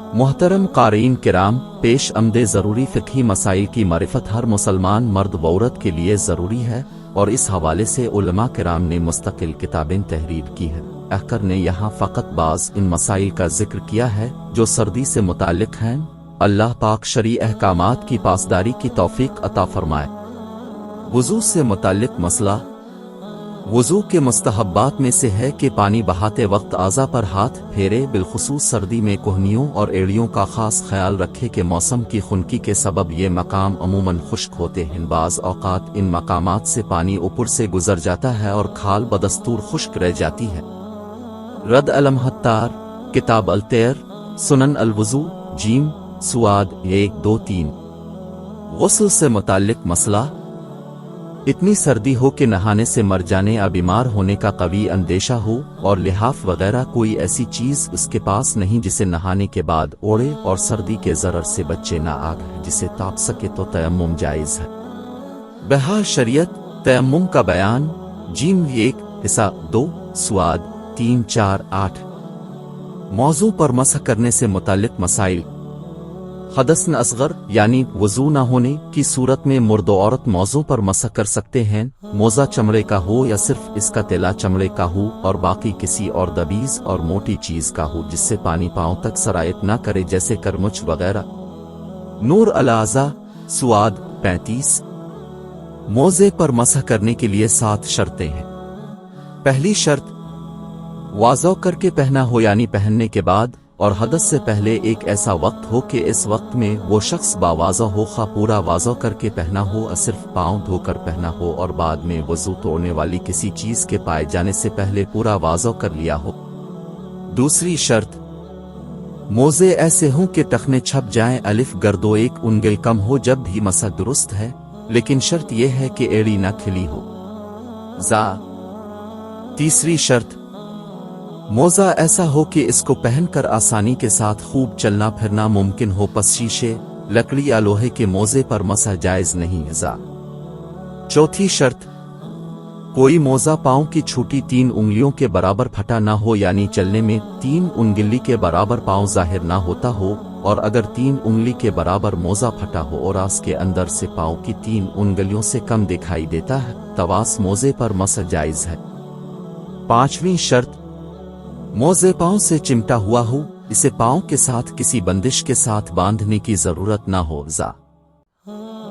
मोहतरम क़ारीन किराम, पेश आमदे ज़रूरी फ़िक़ही मसाइल की मारिफत हर मुसलमान मर्द व औरत के लिए ज़रूरी है, और इस हवाले से उलमा किराम ने मुस्तकिल किताबें तहरीर की है। अहकर ने यहाँ फ़कत बाज़ इन मसाइल का ज़िक्र किया है जो सर्दी से मुताल्लिक़ हैं। अल्लाह पाक शरई अहकामात की पासदारी की तौफ़ीक़ अता फ़रमाए। वुज़ू से मुताल्लिक़ मसला। वुज़ू के मुस्तहब्बात में से है कि पानी बहाते वक्त आज़ा पर हाथ फेरे, बिलखुसूस सर्दी में कोहनियों और एड़ियों का ख़ास ख्याल रखे कि मौसम की खुनकी के सबब ये मकाम अमूमन खुश्क होते हैं। बाज़ औक़ात इन मकामात से पानी ऊपर से गुज़र जाता है और खाल बदस्तूर खुश्क रह जाती है। रद अलम हत्तार, किताब अल-तैर, सुनन अल-वुज़ू, जीम सुआद 1, 2, 3। गुस्ल से मुताल्लिक़ मसला। इतनी सर्दी हो कि नहाने से मर जाने या बीमार होने का कवी अंदेशा हो, और लिहाफ वगैरह कोई ऐसी चीज़ उसके पास नहीं जिसे नहाने के बाद ओढ़े और सर्दी के ज़रर से बच्चे ना आग जिसे ताप सके तो तयम्मुम जायज़ है। बहर शरीयत तयम्मुम का बयान। जीम 1 हिस्सा 2 सुआद 3, 4, 8। मौजू पर मसह करने से मुताल्लिक़ मसाइल। हदसन असगर यानी वज़ू न होने की सूरत में मर्द औरत मौजू पर मसह कर सकते हैं। मोज़ा चमड़े का हो या सिर्फ इसका तेला चमड़े का हो, और बाकी किसी और दबीज और मोटी चीज का हो जिससे पानी पांव तक सरायत न करे, जैसे करमुच वगैरह। नूर अल-आज़ा सुआद 35। मोज़े पर मसह करने के लिए 7 शर्तें हैं। पहली शर्त वाज़ो करके पहना हो यानी पहनने के बाद, और हदस से पहले एक ऐसा वक्त हो कि इस वक्त में वो शख्स बावाज़ो हो, खा पूरा वाज़ो करके पहना हो या सिर्फ पाँव धोकर पहना हो, और बाद में वज़ू तोड़ने वाली किसी चीज़ के पाए जाने से पहले पूरा वाज़ो कर लिया हो। दूसरी शर्त मोज़े ऐसे हों कि टखने छप जाएं, अलिफ गर्दो 1 उंगल कम हो जब भी मसा दुरुस्त है, लेकिन शर्त यह है कि एड़ी न खिली हो। तीसरी शर्त मोज़ा ऐसा हो कि इसको पहनकर आसानी के साथ खूब चलना फिरना मुमकिन हो, पस शीशे, लकड़ी या लोहे के मोज़े पर मसह जायज़ नहीं है। चौथी शर्त कोई मोज़ा पाँव की छूटी 3 उंगलियों के बराबर फटा ना हो, यानी चलने में 3 उंगली के बराबर पाँव जाहिर ना होता हो, और अगर 3 उंगली के बराबर मोज़ा फटा हो और आस के अंदर से पाँव की 3 उंगलियों से कम दिखाई देता है, तवास मोज़े पर मसह जायज़ है। पांचवी शर्त मोज़े पाँव से चिमटा हुआ हो, इसे पाँव के साथ किसी बंदिश के साथ बांधने की जरूरत ना हो।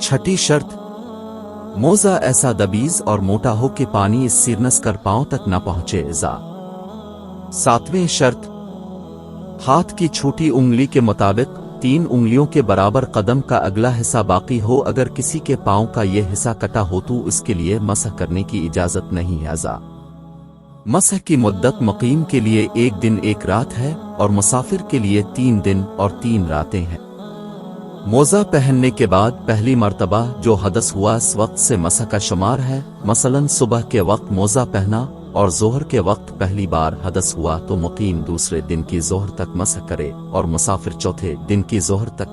छठी शर्त मोज़ा ऐसा दबीज और मोटा हो कि पानी इस सिरनस कर पाँव तक न पहुंचे। सातवीं शर्त हाथ की छोटी उंगली के मुताबिक 3 उंगलियों के बराबर कदम का अगला हिस्सा बाकी हो। अगर किसी के पाँव का यह हिस्सा कटा हो तो इसके लिए मसह करने की इजाजत नहीं है। मसह की मुद्दत मुकीम के लिए 1 दिन 1 रात है, और मुसाफिर के लिए 3 दिन और 3 रातें हैं। मोज़ा पहनने के बाद पहली मर्तबा जो हदस हुआ इस वक्त से मसह का शुमार है। मसलन सुबह के वक्त मोज़ा पहना और ज़ोहर के वक्त पहली बार हदस हुआ तो मुकीम दूसरे दिन की ज़ोहर तक मसह करे, और मुसाफिर चौथे दिन की ज़ोहर तक।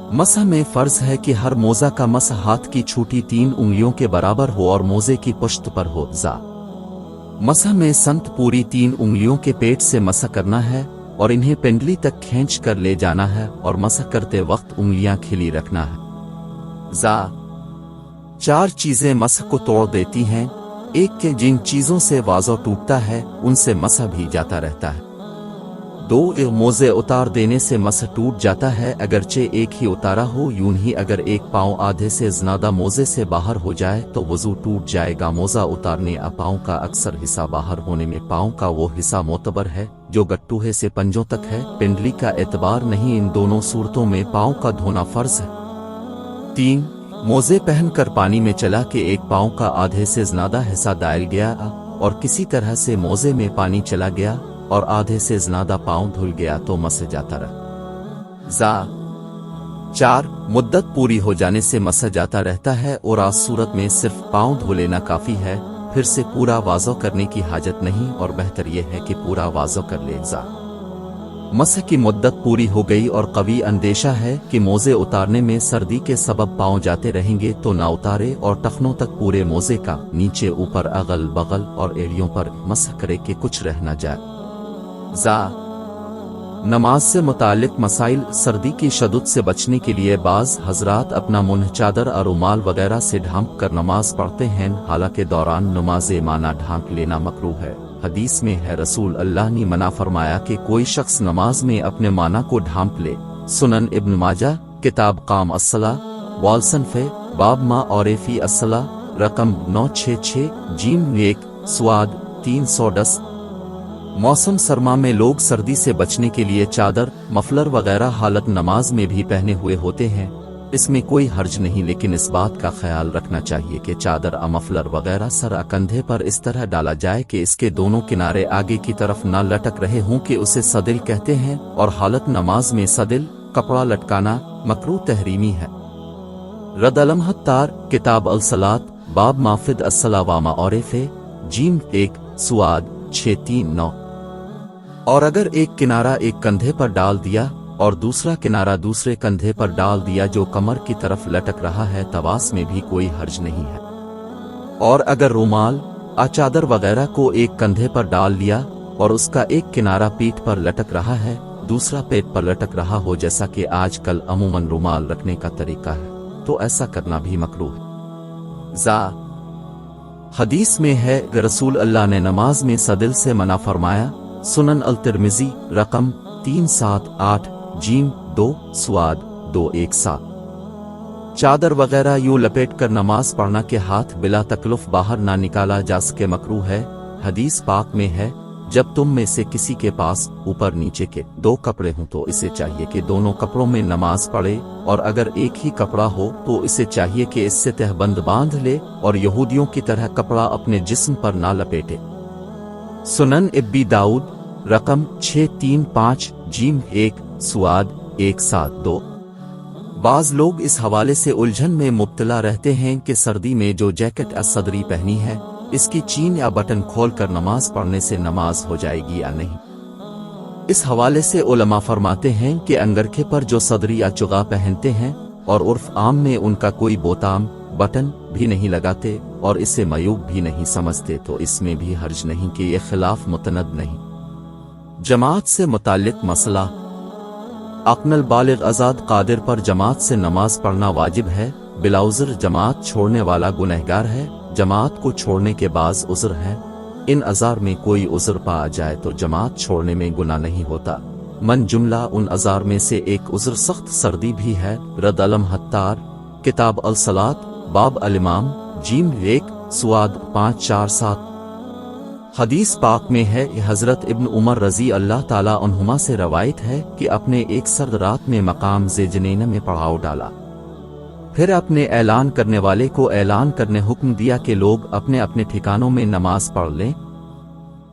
मसह में फर्ज है कि हर मोज़ा का मसह हाथ की छोटी 3 उंगलियों के बराबर हो और मोज़े की पुश्त पर हो। मसह में संत पूरी 3 उंगलियों के पेट से मसह करना है और इन्हें पिंडली तक खींच कर ले जाना है, और मसह करते वक्त उंगलियां खिली रखना है। 4 चीजें मसह को तोड़ देती हैं। 1 के जिन चीजों से वाज़ो टूटता है उनसे मसह भी जाता रहता है। 2 मोज़े उतार देने से मसह टूट जाता है, अगरचे एक ही उतारा हो। यूं ही अगर एक पाँव आधे से ज़्यादा मोज़े से बाहर हो जाए तो वज़ू टूट जाएगा। मोज़ा उतारने या पाँव का अक्सर हिस्सा बाहर होने में पाँव का वो हिस्सा मोतबर है जो गट्टूहे से पंजों तक है, पिंडली का एतबार नहीं। इन दोनों सूरतों में पाँव का धोना फर्ज है। 3 मोज़े पहनकर पानी में चला के एक पाँव का आधे से ज़्यादा हिस्सा दायल गया और किसी तरह से मोज़े में पानी चला गया और आधे से ज़्यादा पाँव धुल गया तो मसह जाता रहा। 4 मुद्दत पूरी हो जाने से मसह जाता रहता है, और आज सूरत में सिर्फ पाँव धो लेना काफ़ी है, फिर से पूरा वाज़ो करने की हाजत नहीं, और बेहतर यह है कि पूरा वाज़ो कर ले। मसह की मुद्दत पूरी हो गई और कवी अंदेशा है कि मोज़े उतारने में सर्दी के सबब पाँव जाते रहेंगे तो ना उतारे, और टखनों तक पूरे मोज़े का नीचे ऊपर अगल बगल और एड़ियों पर मसह करे कि कुछ रह न जाए। नमाज से मुतालिक मसाइल। सर्दी की शद्दत से बचने के लिए बाज़ हजरात अपना मुंह चादर और रुमाल वगैरह से ढांप कर नमाज पढ़ते हैं, हालांकि दौरान नमाज माना ढांप लेना मकरूह है। हदीस में है रसूल अल्लाह ने मना फरमाया कि कोई शख्स नमाज में अपने माना को ढांप ले। सुनन इब्न माजा, किताब काम अस्सला, वालसनफे, बाब मा और फी अस्सला, रकम 966, जीम 1, स्वाद 310। मौसम सरमा में लोग सर्दी से बचने के लिए चादर, मफलर वगैरह हालत नमाज में भी पहने हुए होते हैं। इसमें कोई हर्ज नहीं, लेकिन इस बात का ख्याल रखना चाहिए कि चादर और मफलर वगैरह सर कंधे पर इस तरह डाला जाए कि इसके दोनों किनारे आगे की तरफ न लटक रहे हों कि उसे सदिल कहते हैं, और हालत नमाज में सदिल कपड़ा लटकाना मकरूह तहरीमी है। रद अलम हत्तार, किताब अल सलात, बाब माफिद अस्सलावामा और फे, जीम 1, सुआद 639। और अगर एक किनारा एक कंधे पर डाल दिया और दूसरा किनारा दूसरे कंधे पर डाल दिया जो कमर की तरफ लटक रहा है, तवास में भी कोई हर्ज नहीं है। और अगर रुमाल चादर वगैरह को एक कंधे पर डाल लिया और उसका एक किनारा पीठ पर लटक रहा है, दूसरा पेट पर लटक रहा हो, जैसा कि आजकल अमूमन रुमाल रखने का तरीका है, तो ऐसा करना भी मकरूह है। हदीस में है कि रसूल अल्लाह ने नमाज में सदिल से मना फरमाया। सुनन अल तिर्मिजी, रकम 378, जीम 2, स्वाद 217। चादर वगैरह यूं लपेट कर नमाज पढ़ना के हाथ बिला तकल्लुफ बाहर ना निकाला जा सके मकरूह है। हदीस पाक में है, जब तुम में से किसी के पास ऊपर नीचे के 2 कपड़े हों तो इसे चाहिए कि दोनों कपड़ों में नमाज पढ़े, और अगर एक ही कपड़ा हो तो इसे चाहिए कि इससे तहबंद बांध ले और यहूदियों की तरह कपड़ा अपने जिस्म पर ना लपेटे। सुनन इब्बी दाऊद, रकम 635, जीम 1, सुआद 172। बाज लोग इस हवाले से उलझन में मुब्तला रहते हैं कि सर्दी में जो जैकेट असदरी पहनी है, इसकी चीन या बटन खोलकर नमाज पढ़ने से नमाज हो जाएगी या नहीं। इस हवाले से उलमा फरमाते हैं कि अंगरखे पर जो सदरी या चुगा पहनते हैं और उर्फ आम में उनका कोई बोताम बटन भी नहीं लगाते और इसे मयूब भी नहीं समझते, तो इसमें भी हर्ज नहीं कि ये खिलाफ मुतनद नहीं। जमात से मुताल्लिक मसला। अक्नल बालिग आज़ाद कादिर पर जमात से नमाज पढ़ना वाजिब है। बिलाउज़र जमात छोड़ने वाला गुनहगार है। जमात को छोड़ने के बाद उज़्र है। इन अज़ार में कोई उज़्र पा जाए तो जमात छोड़ने में गुनाह नहीं होता। मन जुमला उन अज़ार में से एक उज़्र सख्त सर्दी भी है। रद अलम हत्तार, किताब अल सलात, बाब अल इमाम, जीम 1, सुआद 547। हदीस पाक में है, हजरत इब्न उमर रजी अल्लाह ताला अन्हुमा से रवायत है कि अपने एक सर्द रात में मकाम ज़ेजनैन में पड़ाव डाला। फिर अपने ऐलान करने वाले को ऐलान करने हुक्म दिया कि लोग अपने अपने ठिकानों में नमाज पढ़ लें।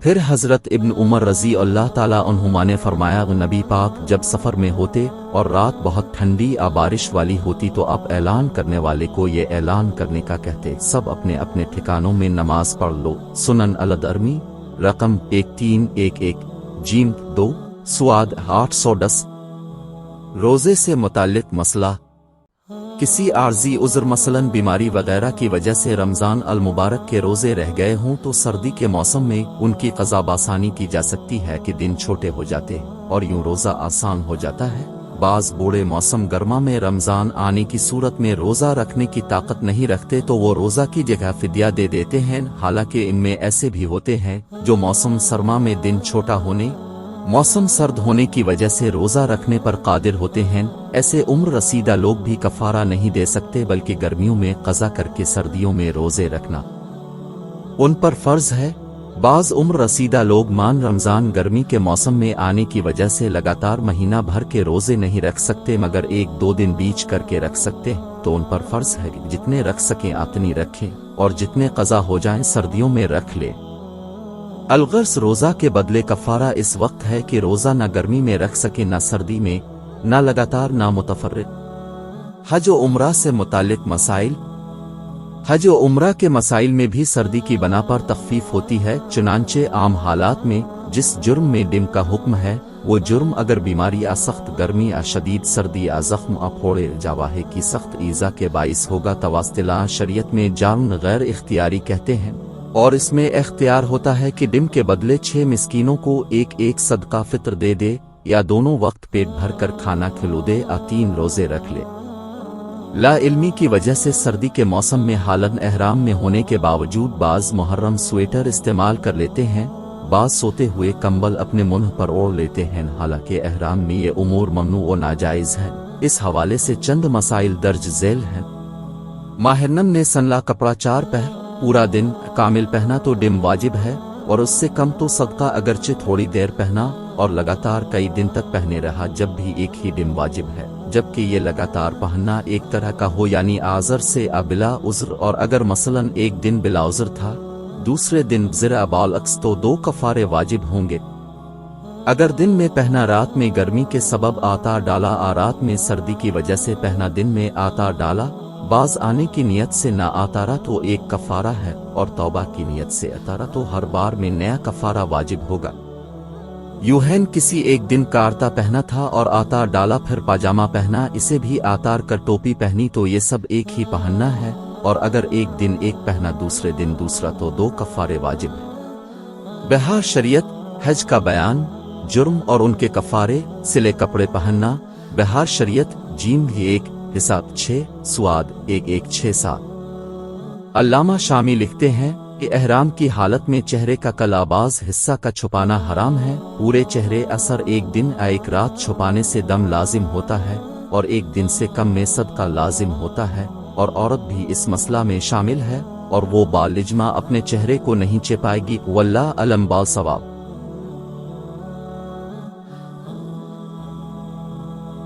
फिर हजरत इब्न उमर रजी अल्लाह ताला अन्हुमा ने फरमाया, नबी पाक जब सफ़र में होते और रात बहुत ठंडी या बारिश वाली होती तो आप ऐलान करने वाले को ये ऐलान करने का कहते, सब अपने अपने ठिकानों में नमाज पढ़ लो। सुनन अल-दरमी, रकम 1311, जीम 2, सुआद 810। रोज़े से मुताल्लिक मसला। किसी आर्जी उज़्र मसलन बीमारी वगैरह की वजह से रमज़ान अल मुबारक के रोज़े रह गए हों तो सर्दी के मौसम में उनकी क़ज़ा बासानी की जा सकती है कि दिन छोटे हो जाते और यूं रोज़ा आसान हो जाता है। बाज़ बूढ़े मौसम गर्मा में रमज़ान आने की सूरत में रोज़ा रखने की ताकत नहीं रखते तो वो रोज़ा की जगह फिद्या दे देते हैं। हालांकि इनमें ऐसे भी होते हैं जो मौसम सरमा में दिन छोटा होने, मौसम सर्द होने की वजह से रोज़ा रखने पर कादिर होते हैं। ऐसे उम्र रसीदा लोग भी कफ़ारा नहीं दे सकते, बल्कि गर्मियों में क़ज़ा करके सर्दियों में रोज़े रखना उन पर फ़र्ज है। बाज़ उम्र रसीदा लोग मान रमज़ान गर्मी के मौसम में आने की वजह से लगातार महीना भर के रोज़े नहीं रख सकते, मगर 1-2 दिन बीच करके रख सकते हैं, तो उन पर फ़र्ज है कि जितने रख सकें उतनी रखें और जितने क़ज़ा हो जाएं सर्दियों में रख ले। अलगर्स रोज़ा के बदले कफ़ारा इस वक्त है कि रोज़ा न गर्मी में रख सके न सर्दी में, न लगातार न मुतफ़र्रिक़। हज व उम्रा से मुताल्लिक़ मसाइल। हज व उम्रा के मसाइल में भी सर्दी की बना पर तख़फ़ीफ़ होती है। चुनांचे आम हालात में जिस जुर्म में डिम का हुक्म है वो जुर्म अगर बीमारी या सख्त गर्मी या शदीद सर्दी या ज़ख्म या फोड़े जवाहे की सख्त ईज़ा के बाइस होगा तो वास्तिला शरीयत में जार्म गैर इख्तियारी कहते हैं, और इसमें इख्तियार होता है कि डिम के बदले 6 मिस्कीनों को एक सदका फित्र दे दे। या दोनों वक्त पेट भर कर खाना खिलो दे या 3 रोजे रख ले। ला इल्मी की वजह से सर्दी के मौसम में हालत एहराम में होने के बावजूद बाज मुहर्रम स्वेटर इस्तेमाल कर लेते हैं, बाज सोते हुए कंबल अपने मुंह पर ओढ़ लेते हैं, हालांकि एहराम में ये उमूर ममनू व नाजायज़ है। इस हवाले से चंद मसाइल दर्ज झेल हैं। माहिरनम ने सनला कपड़ा 4 पहर पूरा दिन कामिल पहना तो डिम वाजिब है, और उससे कम तो सदका अगरचे थोड़ी देर पहना और लगातार कई दिन तक पहने रहा जब भी एक ही डिम वाजिब है, जबकि ये लगातार पहनना एक तरह का हो यानी आज़र से बिला उज़्र, और अगर मसलन एक दिन बिला उज़्र था दूसरे दिन ज़रा बालअक्स तो 2 कफ़ारे वाजिब होंगे। अगर दिन में पहना रात में गर्मी के सबब आता डाला आ रात में सर्दी की वजह से पहना दिन में आता डाला, बाज आने की नियत से ना आतारा तो 1 कफ़ारा है, और तौबा की नियत से अतारा तो हर बार में नया कफ़ारा वाजिब होगा। यूहैन किसी एक दिन कारता पहना था और आतार डाला फिर पाजामा पहना, इसे भी आतार कर टोपी पहनी तो ये सब एक ही पहनना है, और अगर एक दिन एक पहना दूसरे दिन दूसरा तो 2 कफ़ारे वाजिब है। बहर शरीयत हज का बयान, जुर्म और उनके कफ़ारे, सिले कपड़े पहनना। बहर शरीयत जीम भी 1 हिसाब 6 सुआद 1167। अल्लामा शामी लिखते हैं कि एहराम की हालत में चेहरे का कलाबाज हिस्सा का छुपाना हराम है। पूरे चेहरे असर एक दिन या एक रात छुपाने से दम लाजिम होता है, और एक दिन से कम में सदका लाजिम होता है, और औरत भी इस मसला में शामिल है, और वो बालिज्मा अपने चेहरे को नहीं छिपाएगी। वल्लाह अलम बाल सवाब।